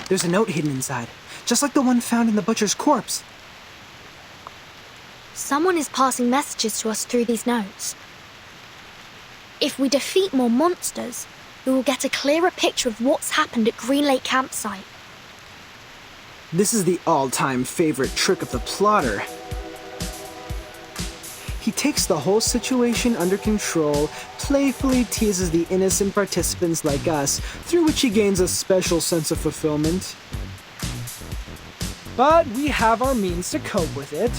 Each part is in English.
There's a note hidden inside, just like the one found in the butcher's corpse. Someone is passing messages to us through these notes. If we defeat more monsters, we will get a clearer picture of what's happened at Green Lake Campsite. This is the all-time favorite trick of the plotter. He takes the whole situation under control, playfully teases the innocent participants like us, through which he gains a special sense of fulfillment. But we have our means to cope with it.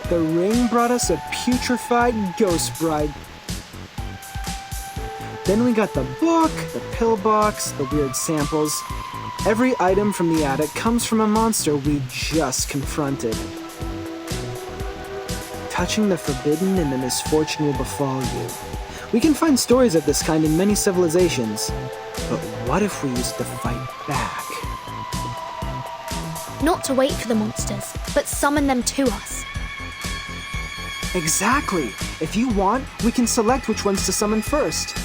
The ring brought us a putrefied ghost bride. Then we got the book, the pill box, the weird samples. Every item from the attic comes from a monster we just confronted. Touching the forbidden and the misfortune will befall you. We can find stories of this kind in many civilizations. But what if we used to fight back? Not to wait for the monsters, but summon them to us. Exactly! If you want, we can select which ones to summon first.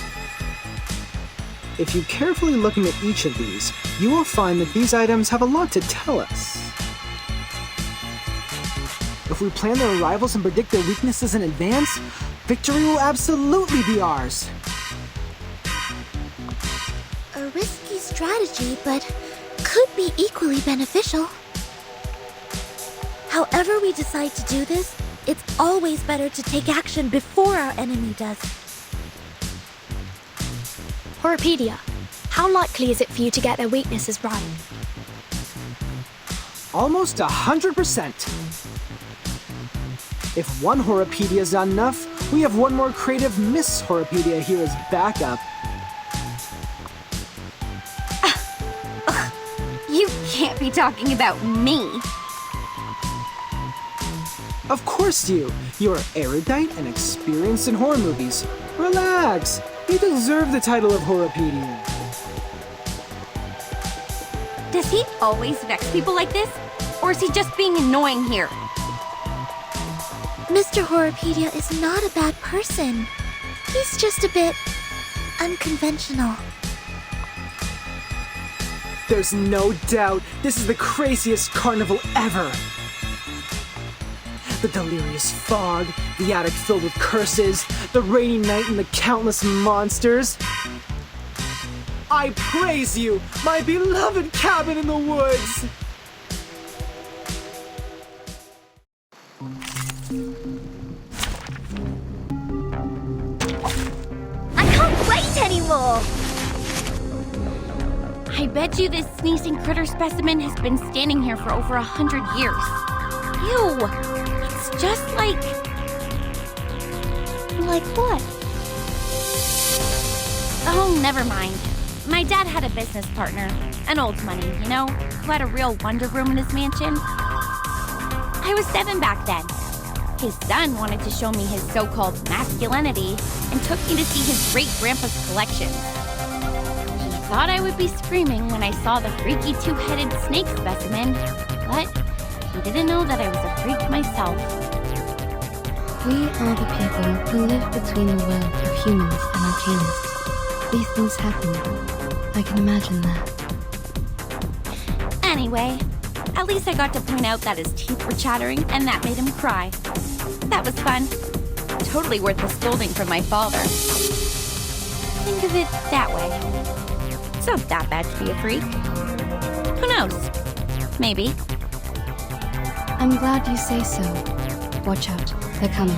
If you carefully looking at each of these, you will find that these items have a lot to tell us. If we plan their arrivals and predict their weaknesses in advance, victory will absolutely be ours. A risky strategy, but could be equally beneficial. However we decide to do this, it's always better to take action before our enemy does. Horopedia, how likely is it for you to get their weaknesses right? Almost 100%. If one Horopedia is not enough, we have one more creative Miss Horopedia here as backup. You can't be talking about me. Of course you! You're erudite and experienced in horror movies. Relax! You deserve the title of Horopedia. Does he always vex people like this? Or is he just being annoying here? Mr. Horopedia is not a bad person. He's just a bit unconventional. There's no doubt this is the craziest carnival ever! The delirious fog, the attic filled with curses, the rainy night and the countless monsters. I praise you, my beloved cabin in the woods! I can't wait anymore! I bet you this sneezing critter specimen has been standing here for over 100 years. Ew! It's just like... Like what? Oh, never mind. My dad had a business partner, an old money, you know, who had a real wonder room in his mansion. I was 7 back then. His son wanted to show me his so-called masculinity and took me to see his great-grandpa's collection. He thought I would be screaming when I saw the freaky two-headed snake specimen, but he didn't know that I was a freak myself. We are the people who live between the world of humans and arcanists. These things happen. I can imagine that. Anyway, at least I got to point out that his teeth were chattering and that made him cry. That was fun. Totally worth the scolding from my father. Think of it that way. It's not that bad to be a freak. Who knows? Maybe. I'm glad you say so. Watch out. They're coming.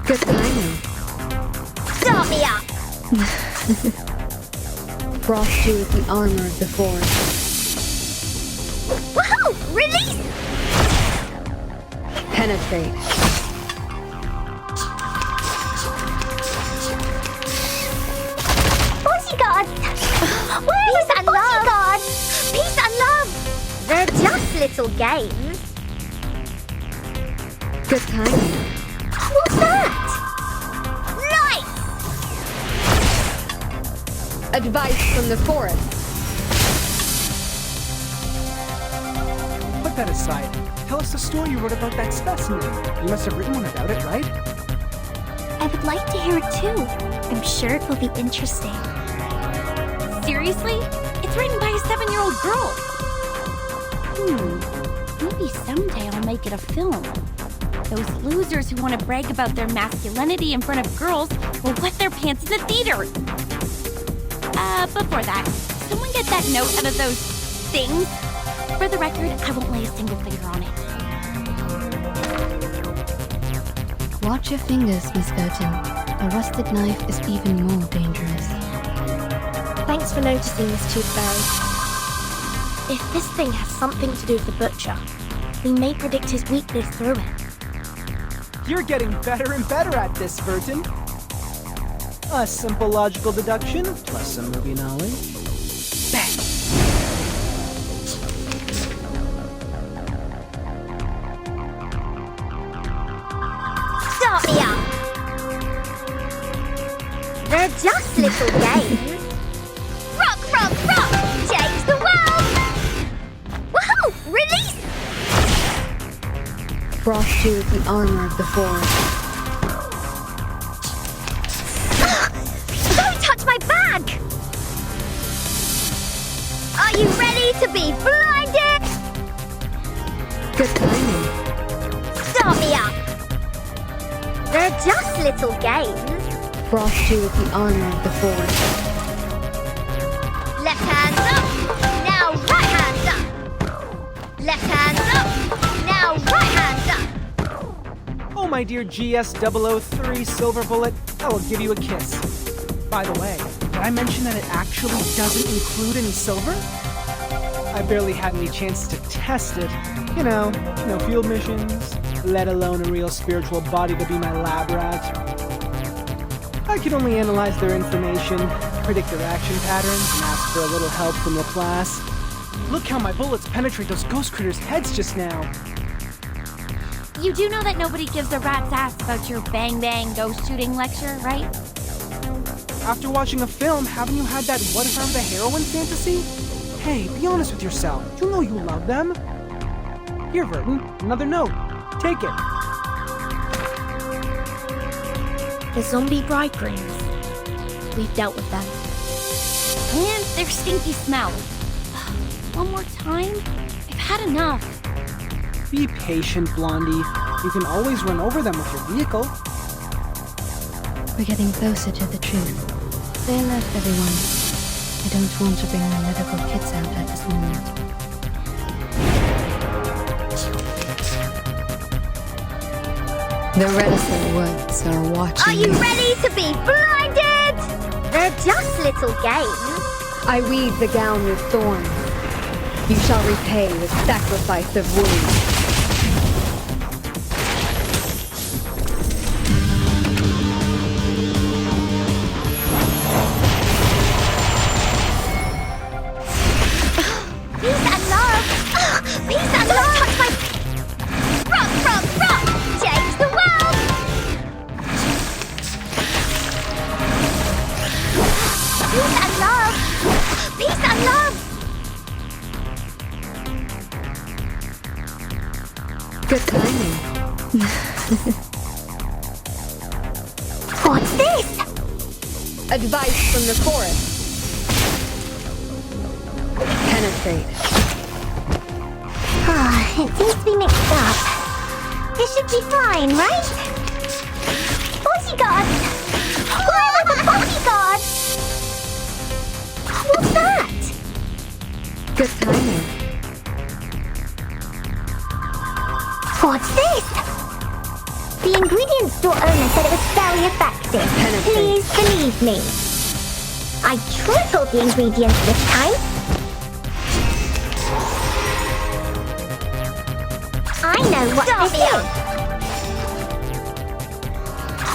Good timing. Start me up! Frost you with the armor of the forest. Woohoo! Release! Penetrate. Bodyguards! Where is the bodyguards? Peace and love! They're just little games. Good timing. What's that? Nice! Advice from the forest. Put that aside. Tell us the story you wrote about that specimen. You must have written one about it, right? I would like to hear it too. I'm sure it will be interesting. Seriously? It's written by a 7-year-old girl. Maybe someday I'll make it a film. Those losers who want to brag about their masculinity in front of girls will wet their pants in the theater. Before that, someone get that note out of those things. For the record, I won't lay a single finger on it. Watch your fingers, Miss Burton. A rusted knife is even more dangerous. Thanks for noticing, Miss Toothfairy. If this thing has something to do with the butcher, we may predict his weakness through it. You're getting better and better at this, Burton. A simple logical deduction, plus some movie knowledge. Bang! Start me up! They're just little games. Rock, rock, rock! Change the world! Woohoo! Release! Frost you with the armor of the forest. Don't touch my bag! Are you ready to be blinded? Good timing. Start me up! They're just little games. Frost you with the armor of the forest. Left hand up, now right hand up. Left hand up, now right hand up. Oh, my dear GS003 Silver Bullet, I will give you a kiss. By the way, did I mention that it actually doesn't include any silver? I barely had any chance to test it. You know, no field missions, let alone a real spiritual body to be my lab rat. I could only analyze their information, predict their action patterns, and ask for a little help from the class. Look how my bullets penetrate those ghost critters' heads just now. You do know that nobody gives a rat's ass about your bang-bang ghost shooting lecture, right? After watching a film, haven't you had that what if I were the heroine fantasy? Hey, be honest with yourself. You know you love them. Here, Verton, another note. Take it. The zombie bridegrooms. We've dealt with them. And their stinky smell. One more time? I've had enough. Be patient, Blondie. You can always run over them with your vehicle. We're getting closer to the truth. Say left, everyone. I don't want to bring my medical kits out at this moment. The reticent woods are watching. Are you ready to be blinded? They're just little games. I weave the gown with thorns. You shall repay with sacrifice of wounds. Peace and love. Peace and love. Touch my... Rock, rock, rock. Change the world. Peace and love. Peace and love. Good timing. What's this? Advice from the forest. Penetrate. It seems to be mixed up. This should be fine, right? Bodyguard! Where are the bodyguards? What's that? Good timing. What's this? The ingredient store owner said it was very effective. Penetrate. Please believe me. I tripled the ingredients this time. I know what this is.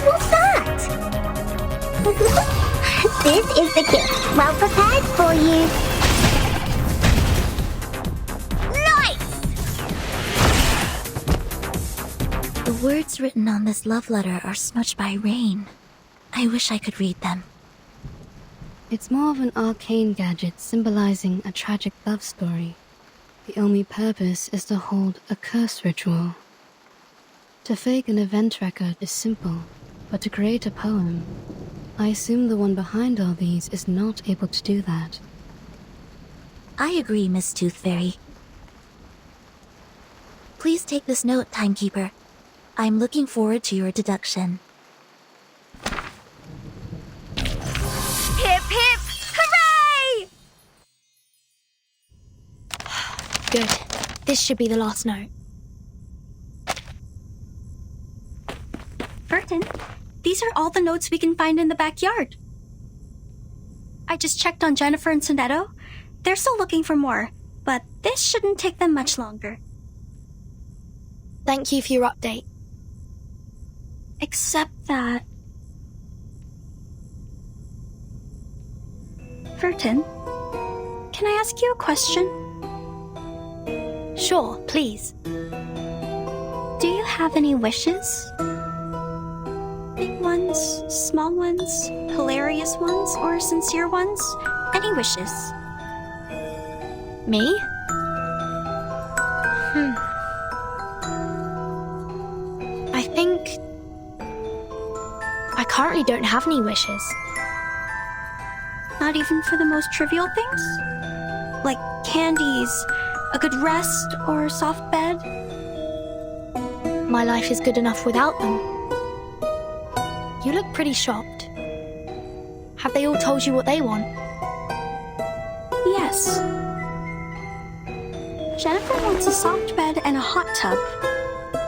What's that? This is the gift. Well prepared for you. Nice! The words written on this love letter are smudged by rain. I wish I could read them. It's more of an arcane gadget symbolizing a tragic love story. The only purpose is to hold a curse ritual. To fake an event record is simple, but to create a poem, I assume the one behind all these is not able to do that. I agree, Miss Tooth Fairy. Please take this note, Timekeeper. I'm looking forward to your deduction. Hip hip! Hooray! Good. This should be the last note. Burton, these are all the notes we can find in the backyard. I just checked on Jennifer and Sonetto. They're still looking for more, but this shouldn't take them much longer. Thank you for your update. Except that... Burton, can I ask you a question? Sure, please. Do you have any wishes? Big ones, small ones, hilarious ones, or sincere ones? Any wishes? Me? I think... I currently don't have any wishes. Not even for the most trivial things? Like candies, a good rest, or a soft bed? My life is good enough without them. You look pretty shocked. Have they all told you what they want? Yes. Jennifer wants a soft bed and a hot tub.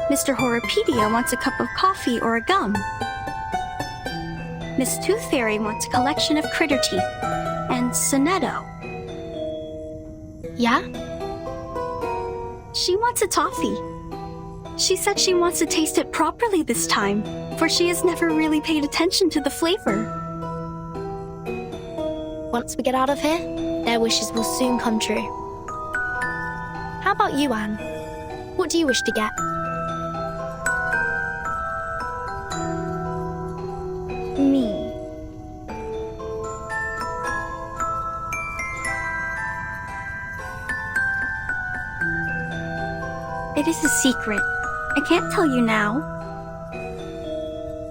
Mr. Horopedia wants a cup of coffee or a gum. Miss Tooth Fairy wants a collection of critter teeth. And Sonetto, Yeah? she wants a toffee. She said she wants to taste it properly this time, for she has never really paid attention to the flavor. Once we get out of here, their wishes will soon come true. How about you, Anne? What do you wish to get? Me. It is a secret. I can't tell you now.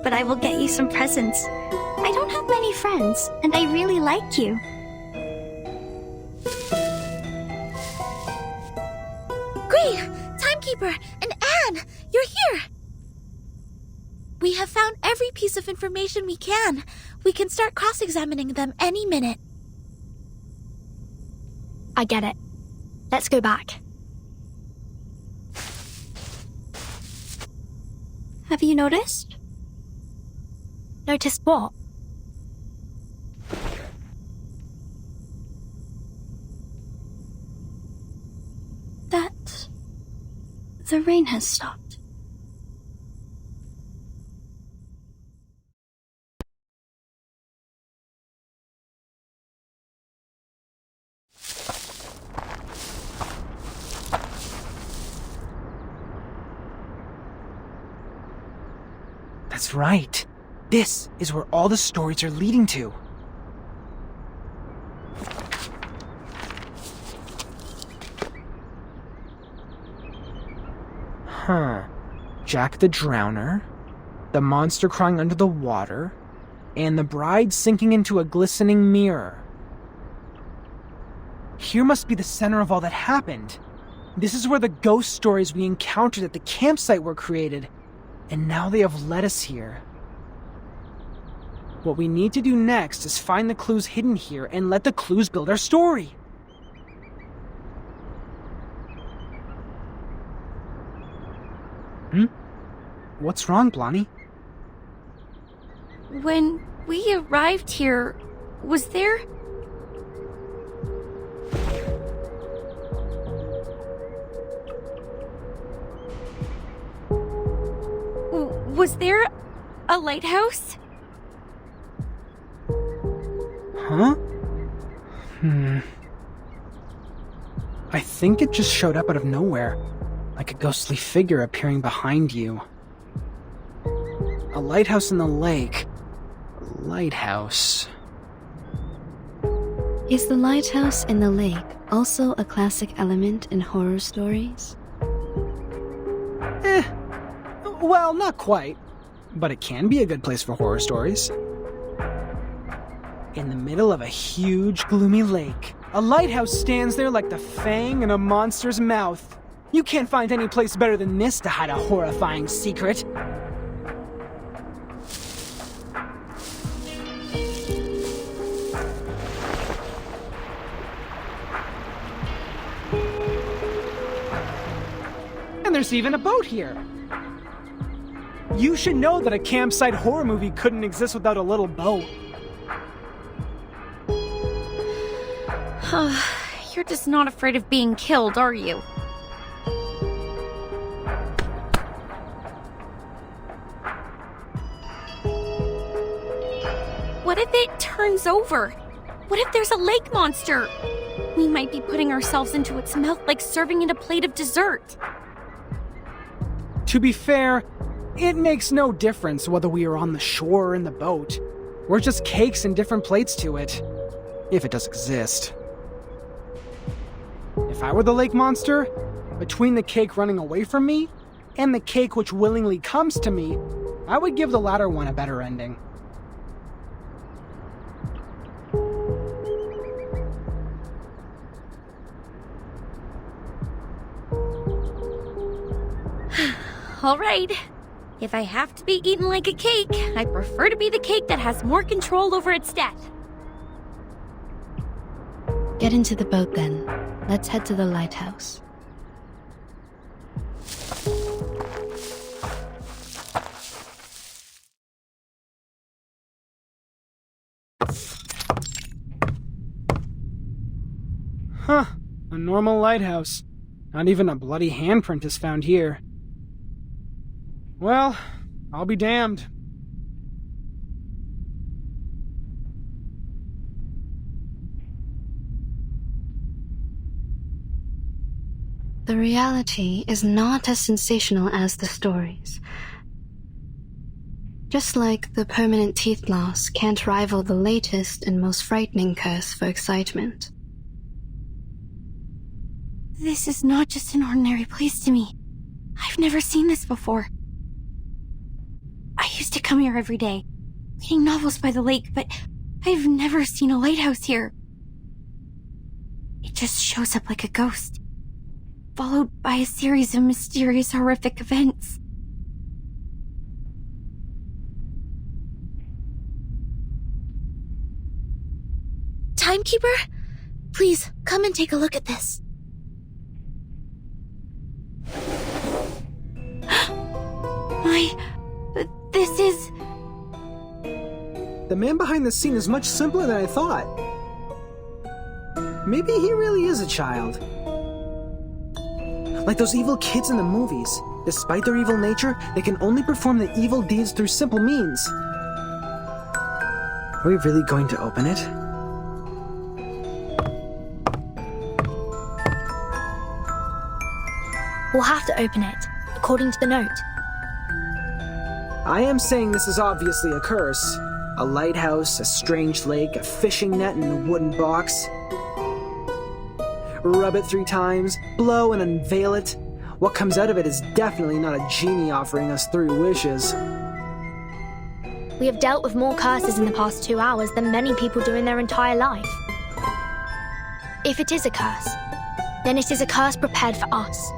But I will get you some presents. I don't have many friends, and I really like you. Great! Timekeeper and Anne, you're here! We have found every piece of information we can. We can start cross-examining them any minute. I get it. Let's go back. Have you noticed? Noticed what? That the rain has stopped. That's right. This is where all the stories are leading to. Huh. Jack the Drowner, the monster crying under the water, and the bride sinking into a glistening mirror. Here must be the center of all that happened. This is where the ghost stories we encountered at the campsite were created, and now they have led us here. What we need to do next is find the clues hidden here and let the clues build our story. What's wrong, Blondie? When we arrived here, was there... Was there a lighthouse? Huh? I think it just showed up out of nowhere, like a ghostly figure appearing behind you. A lighthouse in the lake. A lighthouse. Is the lighthouse in the lake also a classic element in horror stories? Well, not quite. But it can be a good place for horror stories. In the middle of a huge, gloomy lake, a lighthouse stands there like the fang in a monster's mouth. You can't find any place better than this to hide a horrifying secret. And there's even a boat here. You should know that a campsite horror movie couldn't exist without a little boat. You're just not afraid of being killed, are you? What if it turns over? What if there's a lake monster? We might be putting ourselves into its mouth like serving it a plate of dessert. To be fair, it makes no difference whether we are on the shore or in the boat. We're just cakes and different plates to it. If it does exist. If I were the lake monster, between the cake running away from me and the cake which willingly comes to me, I would give the latter one a better ending. All right. If I have to be eaten like a cake, I prefer to be the cake that has more control over its death. Get into the boat then. Let's head to the lighthouse. Huh, a normal lighthouse. Not even a bloody handprint is found here. Well, I'll be damned. The reality is not as sensational as the stories. Just like the permanent teeth loss can't rival the latest and most frightening curse for excitement. This is not just an ordinary place to me. I've never seen this before. I used to come here every day, reading novels by the lake, but I've never seen a lighthouse here. It just shows up like a ghost, followed by a series of mysterious, horrific events. Timekeeper, please come and take a look at this. This is... The man behind the scene is much simpler than I thought. Maybe he really is a child. Like those evil kids in the movies. Despite their evil nature, they can only perform the evil deeds through simple means. Are we really going to open it? We'll have to open it, according to the note. I am saying this is obviously a curse. A lighthouse, a strange lake, a fishing net, and a wooden box. Rub it 3 times, blow and unveil it. What comes out of it is definitely not a genie offering us 3 wishes. We have dealt with more curses in the past 2 hours than many people do in their entire life. If it is a curse, then it is a curse prepared for us.